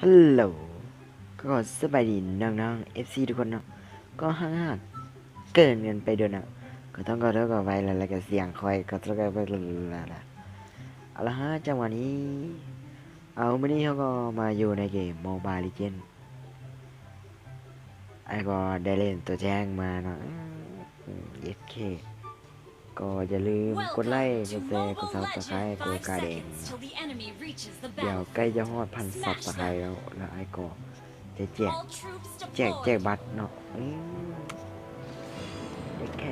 ฮัลโหลก็สบายดีน้องๆ FC ทุกคนเนาะก็ห่างๆเกินกันไปเดี๋ยวนะก็ต้องก็เท่ากับไว้แล้วก็เสียงคอยก็ต้องก็ไปละเอาละฮะจังหวะนี้วันนี้เขาก็มาอยู่ในเกม Mobile Legends ไอ้ก็ได้เล่นตัวแจ้งมาเนาะเคก็อย่าลืมกดไลค์กดแชร์กดซับสไครต์กดกระดิ่งเดี๋ยวใกล้จะฮอด1,000 ซับสไครต์แล้วไอ้ก็จะแจกบัตรเนาะโอเค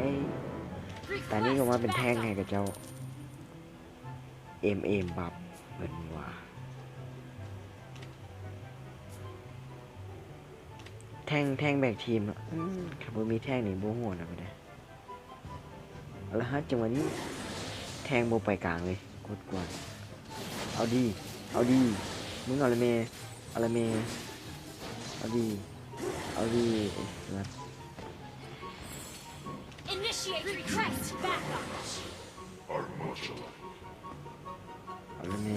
แต่นี่ก็มาเป็นแท่งให้กับเจ้าบับเบิ่นว่าแท่งแบกทีมครับบ่มีแท่งนี่บ่ฮู้นะก็ได้เอาละฮะจังหวะนี้แท่งบ่ไปกลางเลยกดกวนเอาดีมึงเอาละเมเอาดีนะ Initiate request backup. เอาละเม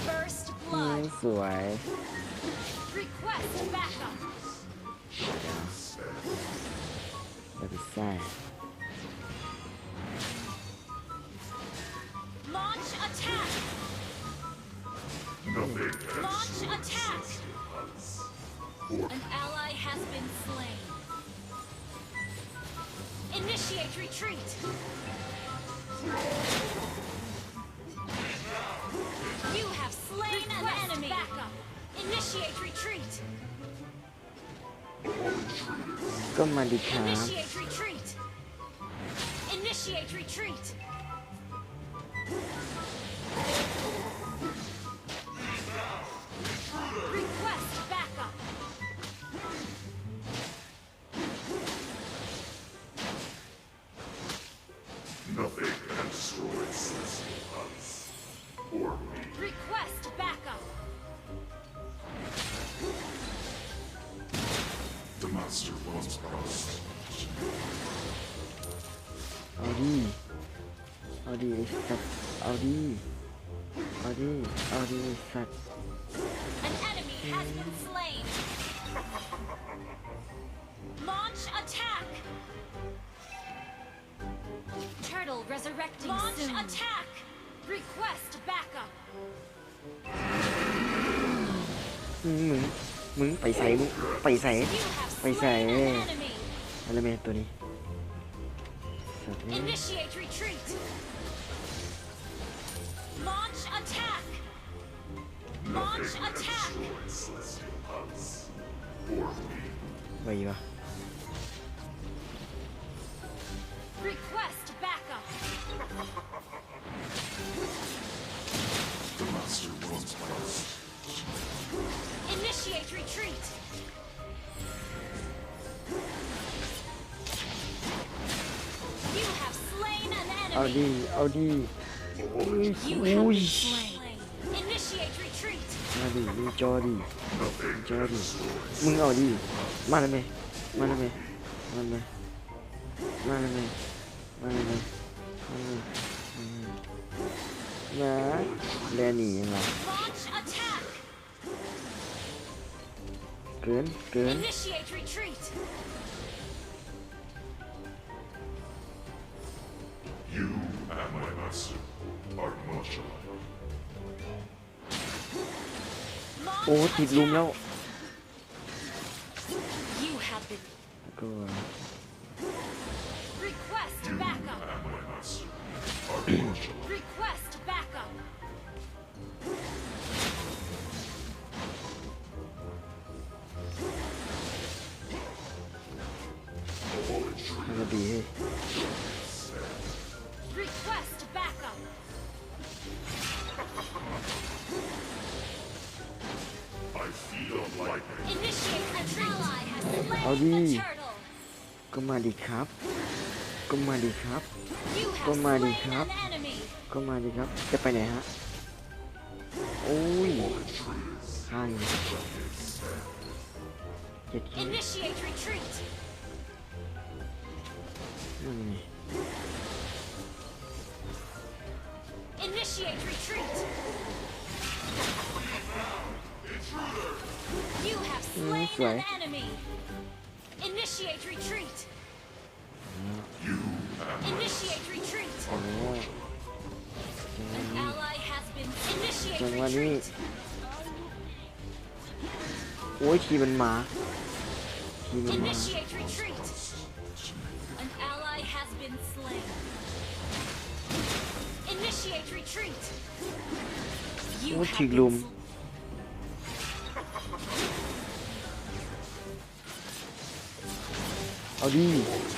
First blood. สวย Request backup. อย่าไปแซ่ Launch attack. Launch attack. An ally has been slain. Initiate retreat. You have slain an enemy. Backup. Initiate retreat. ก็มาดีครับ Initiate retreat. Initiate retreat. Request backup. Nothing can destroy Celestial Palace or me. Request backup. The master once promised. เอาดีไอ้สัตว์เอาดีไอ้สัตว์ An enemy has been slain. Launch attack. Turtle resurrecting Launch soon. Attack. Request backup. มึงไปใส่ You have slain an enemy. อะไรเมตัวนี้สัตว์นี่ Initiate retreat. Launch attack. Launch Nothing can attack. destroy Celestial Palace or me. ไปวะ Request backup. The master once promised. Initiate retreat. You have slain an เอา enemy. ดี You อุ้ have ย been slain. Initiate retreat. มาดิมึงจอดิ Nothing จอ can ดิ destroy มึงเอาดิมาเลยไหมมาเลยไหมนะแลหนียังไง Launch attack. เกิน Initiate retreat. You and my master are much alike. โอ้ Launch ติดลุม attack. แล้ว You have been. ก็ Request backup. And my master are much alike. Request backup. All in truth, มันก็ดีเฮ้ย Request backup. I feel lightning. Initiate retreat. Ally has slainเอาดิ the turtle. ก็มาดีครับ You Come have on, slain Ikap. an enemy. จะไปไหนฮะโอ้ยข้างเจ็ดคิว Initiate retreat. นั่นไง Initiate retreat. slain sorry. an enemy. Initiate retreat. Initiate retreat. โอ้โห An ally has been. Initiate จังหวะนี้ retreat. โอ้ยทีมันมาทีมันมา Initiate retreat. An ally has been slain. Initiate retreat. You โอ้ have ที been ลุม slain. เอาดี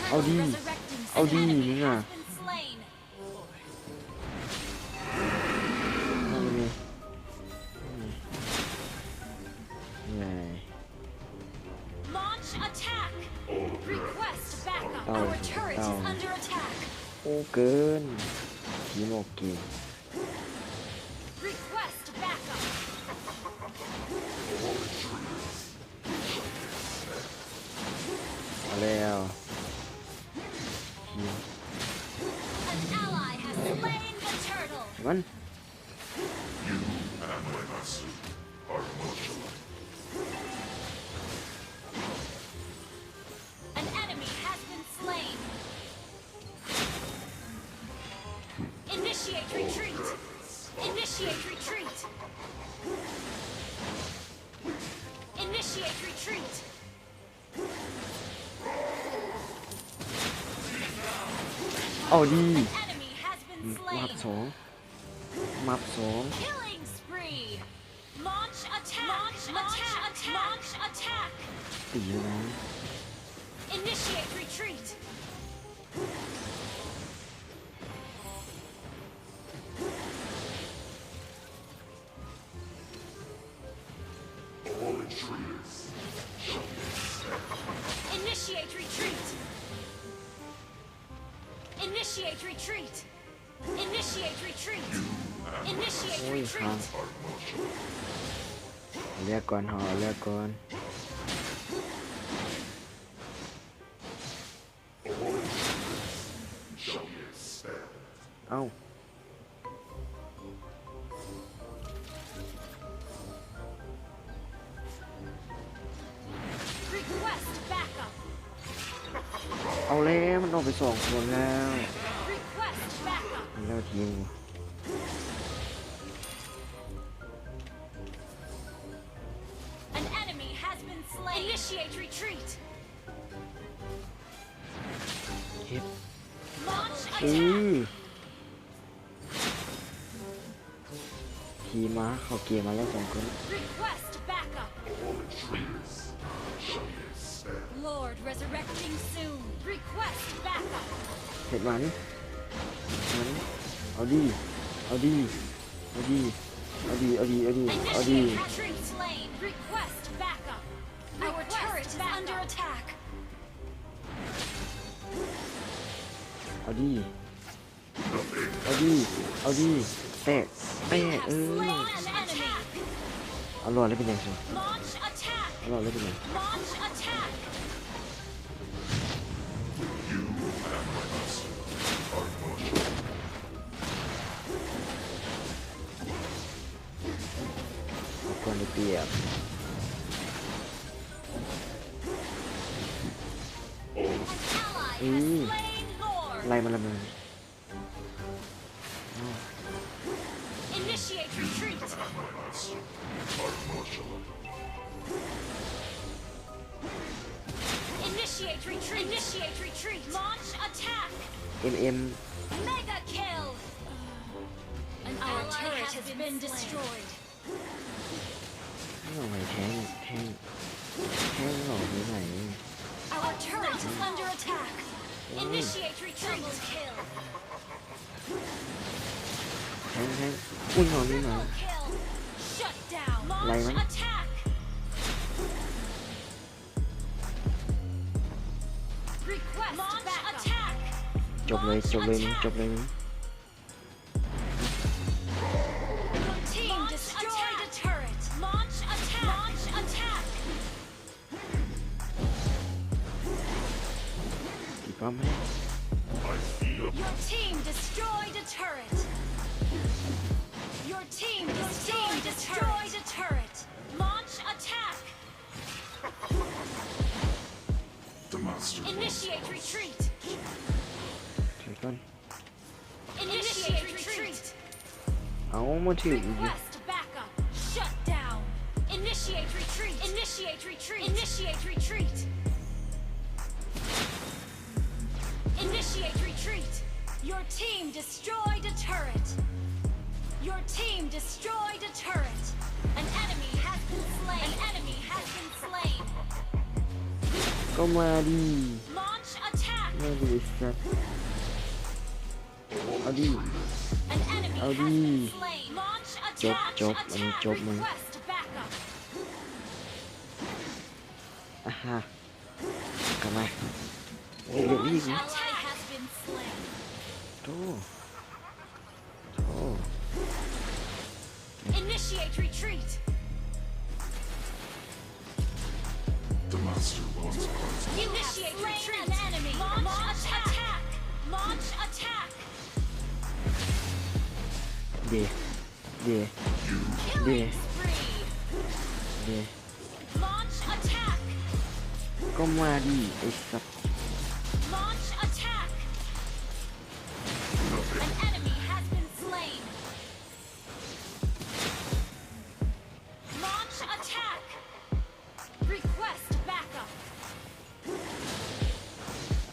เอาดี Resurrecting. Oh, An enemyดี has been slain. นั่นนี่ไง Launch attack. Request backup. Oh, Our turret is oh. under attack. โอ้เกินทีมโอเค Request backup. เอาแล้วทีม An ally has slain the turtle. มัน You and Uematsu are much alike. An enemy has been slain. Initiate retreat. Initiate retreat. Initiate retreat. เอาดี An enemy has been มับ slain. สองมับสอง Killing spree. Launch attack. Launch attack. Launch attack. ตีแล้วนะ Initiate retreat. All intruders shall be expelled. Initiate retreat. Initiate retreat. Initiate retreat. Initiate โอ้ยค้าง retreat. Are much alike. เรียกก่อนหอเรียกก่อน All intruders shall be expelled. เอ้า Request backup. เอาแล้วมันออกไปสองคนแล้ว Request backup. แล้วทีม An enemy has been slain. Initiate retreat. เฮ็ด Launch อื attack. ทีมมาเขาเกมมาแล้วสองคน Request backup. All intruders shall be expelled. Lord resurrecting soon. Request backup. เห็ดมันเอาดีเอาดีเอาดีเอาดีเอาดีเอาดีเอาดี Initiate retreat slain. Request backup. Our turret is under attack. เอาดีเอาดีเอาดีแตกแต You ก have slain an enemy. เอาหลอดแล้วเป็นยังไง Launch attack. เอาหลอดแล้วเป็นยัง Launch attack. You and Uematsu are much alike. เอาคนได้เปรียบ An ally has slain Lord. ไล่มันละมัน Initiate retreat. And Uematsu are much alike. Initiate retreat. Initiate retreat. Launch attack. เอ็มเอ็ม Mega kill. An Our turret has been destroyed. ไม่เอาไว้แทงแทงหลอดที่ไหน Our turret is under attack. Initiate retreat. Double kill. แทงอุ้ยหนอนนี่มา Triple kill. Shut down. Lay Launch man. attack. Request launch attack. จบเลยจบเลยมึงจบเลยมึง Your team destroyed a turret. Launch attack. Launch attack. ตีป้อมไหม I feel Your team destroyed a turret. Your team destroyed a turret. Launch attack. master Initiate retreat. ถือก่อน Initiate retreat. เอามาถืออีกดิ Request backup. Shut down. Initiate retreat. Initiate retreat. Initiate retreat. Initiate retreat. Your team destroyed a turret. Your team destroyed a turret. An enemy has been slain. An enemy has been slain. ก็มาดิ Launch attack. มาดิสัตว์เอาดิ An enemy has Audi. been slain. Launch attack. Chop, Attack. anh chop mình. Request backup. อ่ะฮะกลับมาโอ้ยเดี๋ยวอีก Launch นะ ally has been slain. โธ่โธ่ Initiate retreat. the master wants parts Initiate retreat. An enemy. Launch attack. Launch attack. เดี๋ยวเดี๋ยว Killing spree. เดี๋ยว Launch attack. ก็มาดิไอ้สัตว์ Launch attack. An enemy has been slain. Launch attack. Request backup.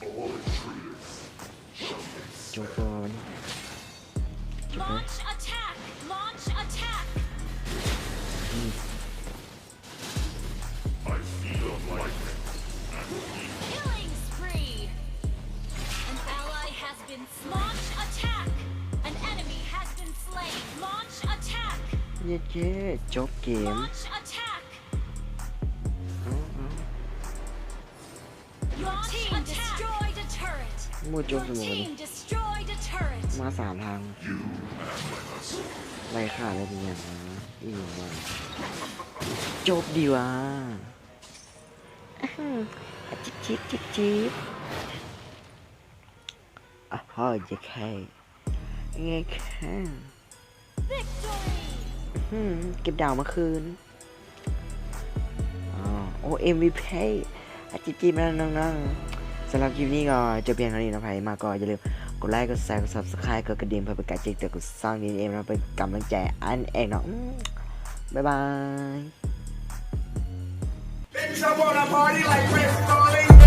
all intruders จบก่อนจบแล้ว Launch attack. Launch attack. I feel lightning Killing spree. An ally has been launch attack. An enemy has been slain. Launch attack. เย้เย้จบเกม Launch attack. เอาเอา Your team destroyed a turret. มั่วจบ Your สมองเลย team destroyed a turret. มาสามทาง you and my master ไล่ฆ่าได้เป็นอย่างนะอีกอย่างว่าจบดีว่ะอื้อหืออ่ะจิ๊บจิ๊บจิ๊บจิ๊บอ่ะพ่อจะแค่ไงแค่ Victory. เก็บดาวเมื่อคืนอ๋อโอ้ MVP อ่ะจิ๊บจิ๊บนะน้องๆสำหรับคลิปนี้ก็จะเพียงเท่านี้นะไพ่มาก็อย่าลืมกดไลค์กดแชร์กด subscribe กดกระดิ่งเพื่อเป็นการแจ้งเตือนกดสร้างดีเอ็มนะเป็นกำลังใจอันเองเนาะบ๊ายบาย Bitch, I wanna party like Chris Farley.